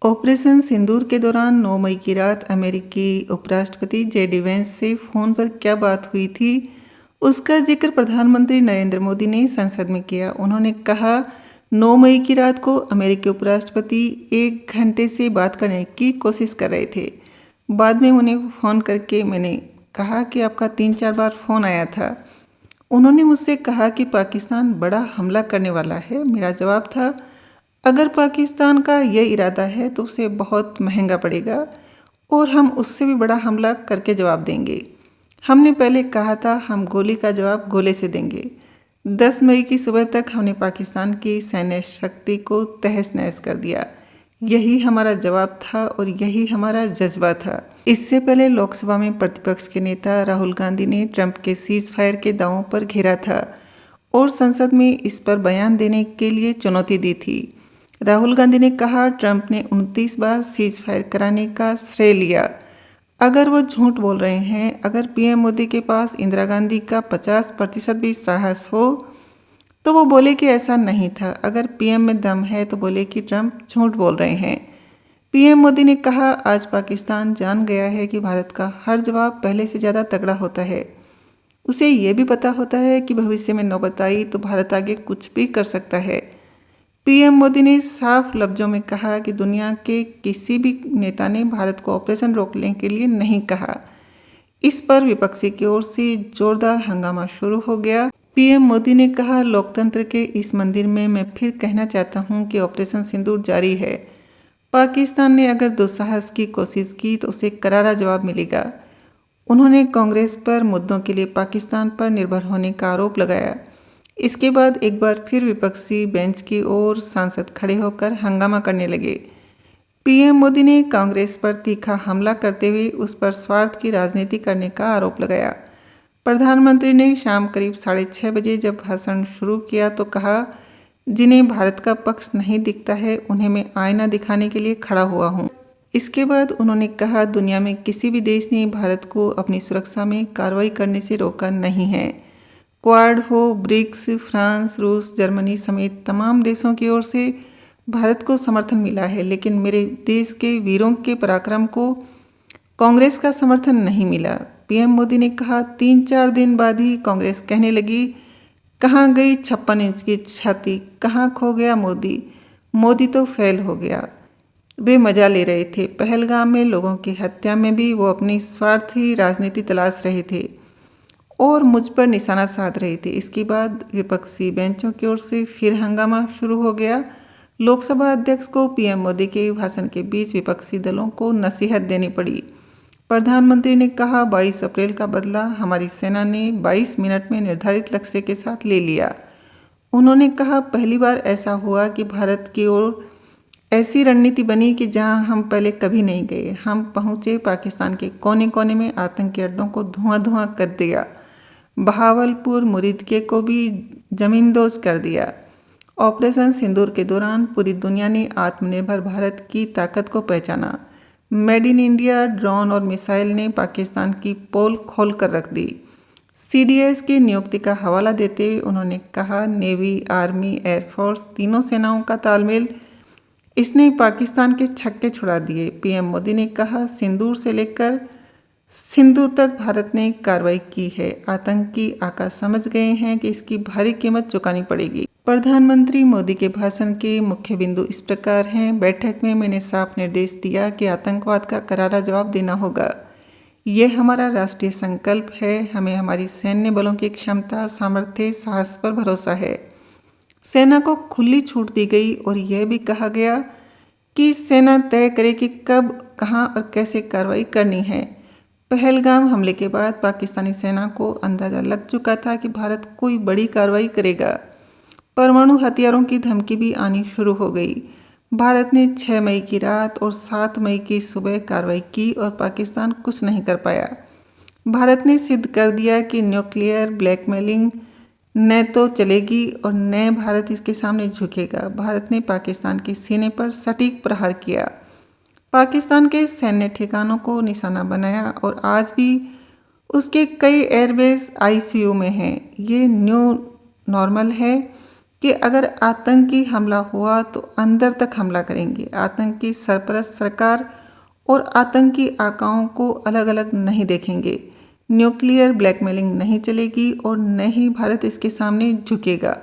Operation सिंदूर के दौरान 9 मई की रात अमेरिकी उपराष्ट्रपति जेडी वेंस से फ़ोन पर क्या बात हुई थी, उसका जिक्र प्रधानमंत्री नरेंद्र मोदी ने संसद में किया। उन्होंने कहा, 9 मई की रात को अमेरिकी उपराष्ट्रपति 1 घंटे से बात करने की कोशिश कर रहे थे। बाद में उन्हें फ़ोन करके मैंने कहा कि आपका 3-4 बार फ़ोन आया था। उन्होंने मुझसे कहा कि पाकिस्तान बड़ा हमला करने वाला है। मेरा जवाब था, अगर पाकिस्तान का यह इरादा है तो उसे बहुत महंगा पड़ेगा और हम उससे भी बड़ा हमला करके जवाब देंगे। हमने पहले कहा था, हम गोली का जवाब गोले से देंगे। 10 मई की सुबह तक हमने पाकिस्तान की सैन्य शक्ति को तहस नहस कर दिया। यही हमारा जवाब था और यही हमारा जज्बा था। इससे पहले लोकसभा में प्रतिपक्ष के नेता राहुल गांधी ने ट्रंप के सीज फायर के दावों पर घेरा था और संसद में इस पर बयान देने के लिए चुनौती दी थी। राहुल गांधी ने कहा, ट्रंप ने 29 बार सीज फायर कराने का श्रेय लिया। अगर वो झूठ बोल रहे हैं, अगर पीएम मोदी के पास इंदिरा गांधी का 50% भी साहस हो तो वो बोले कि ऐसा नहीं था। अगर पीएम में दम है तो बोले कि ट्रंप झूठ बोल रहे हैं। पीएम मोदी ने कहा, आज पाकिस्तान जान गया है कि भारत का हर जवाब पहले से ज़्यादा तगड़ा होता है। उसे ये भी पता होता है कि भविष्य में नौबत आई तो भारत आगे कुछ भी कर सकता है। पीएम मोदी ने साफ लफ्जों में कहा कि दुनिया के किसी भी नेता ने भारत को ऑपरेशन रोकने के लिए नहीं कहा। इस पर विपक्षी की ओर से जोरदार हंगामा शुरू हो गया। पीएम मोदी ने कहा, लोकतंत्र के इस मंदिर में मैं फिर कहना चाहता हूं कि ऑपरेशन सिंदूर जारी है। पाकिस्तान ने अगर दुस्साहस की कोशिश की तो उसे करारा जवाब मिलेगा। उन्होंने कांग्रेस पर मुद्दों के लिए पाकिस्तान पर निर्भर होने का आरोप लगाया। इसके बाद एक बार फिर विपक्षी बेंच की ओर सांसद खड़े होकर हंगामा करने लगे। पीएम मोदी ने कांग्रेस पर तीखा हमला करते हुए उस पर स्वार्थ की राजनीति करने का आरोप लगाया। प्रधानमंत्री ने शाम करीब 6:30 बजे जब भाषण शुरू किया तो कहा, जिन्हें भारत का पक्ष नहीं दिखता है उन्हें मैं आईना दिखाने के लिए खड़ा हुआ हूँ। इसके बाद उन्होंने कहा, दुनिया में किसी भी देश ने भारत को अपनी सुरक्षा में कार्रवाई करने से रोका नहीं है। क्वाड हो, ब्रिक्स, फ्रांस, रूस, जर्मनी समेत तमाम देशों की ओर से भारत को समर्थन मिला है, लेकिन मेरे देश के वीरों के पराक्रम को कांग्रेस का समर्थन नहीं मिला। पीएम मोदी ने कहा, 3-4 दिन बाद ही कांग्रेस कहने लगी, कहाँ गई 56 इंच की छाती, कहाँ खो गया मोदी, मोदी तो फेल हो गया। वे मजा ले रहे थे। पहलगाम में लोगों की हत्या में भी वो अपनी स्वार्थी राजनीति तलाश रहे थे और मुझ पर निशाना साध रहे थे। इसके बाद विपक्षी बेंचों की ओर से फिर हंगामा शुरू हो गया। लोकसभा अध्यक्ष को पीएम मोदी के भाषण के बीच विपक्षी दलों को नसीहत देनी पड़ी। प्रधानमंत्री ने कहा, 22 अप्रैल का बदला हमारी सेना ने 22 मिनट में निर्धारित लक्ष्य के साथ ले लिया। उन्होंने कहा, पहली बार ऐसा हुआ कि भारत की ओर ऐसी रणनीति बनी कि जहां हम पहले कभी नहीं गए। हम पहुंचे, पाकिस्तान के कोने कोने में आतंकी अड्डों को धुआं कर दिया, बहावलपुर, मुरीदके को भी जमींदोज कर दिया। ऑपरेशन सिंदूर के दौरान पूरी दुनिया ने आत्मनिर्भर भारत की ताकत को पहचाना। मेड इन इंडिया ड्रोन और मिसाइल ने पाकिस्तान की पोल खोल कर रख दी। सीडीएस की नियुक्ति का हवाला देते हुए उन्होंने कहा, नेवी, आर्मी, एयरफोर्स तीनों सेनाओं का तालमेल इसने पाकिस्तान के छक्के छुड़ा दिए। पीएम मोदी ने कहा, सिंदूर से लेकर सिंधु तक भारत ने कार्रवाई की है। आतंकी आका समझ गए हैं कि इसकी भारी कीमत चुकानी पड़ेगी। प्रधानमंत्री मोदी के भाषण के मुख्य बिंदु इस प्रकार हैं। बैठक में मैंने साफ निर्देश दिया कि आतंकवाद का करारा जवाब देना होगा। यह हमारा राष्ट्रीय संकल्प है। हमें हमारी सैन्य बलों की क्षमता, सामर्थ्य, साहस पर भरोसा है। सेना को खुली छूट दी गई और यह भी कहा गया कि सेना तय करे कि कब, कहां और कैसे कार्रवाई करनी है। पहलगाम हमले के बाद पाकिस्तानी सेना को अंदाजा लग चुका था कि भारत कोई बड़ी कार्रवाई करेगा। परमाणु हथियारों की धमकी भी आनी शुरू हो गई। भारत ने 6 मई की रात और 7 मई की सुबह कार्रवाई की और पाकिस्तान कुछ नहीं कर पाया। भारत ने सिद्ध कर दिया कि न्यूक्लियर ब्लैकमेलिंग न तो चलेगी और न भारत इसके सामने झुकेगा। भारत ने पाकिस्तान के सीने पर सटीक प्रहार किया, पाकिस्तान के सैन्य ठिकानों को निशाना बनाया और आज भी उसके कई एयरबेस आईसीयू में हैं। ये न्यू नॉर्मल है। कि अगर आतंकी हमला हुआ तो अंदर तक हमला करेंगे। आतंकी सरपरस्त सरकार और आतंकी आकाओं को अलग अलग नहीं देखेंगे। न्यूक्लियर ब्लैकमेलिंग नहीं चलेगी और न ही भारत इसके सामने झुकेगा।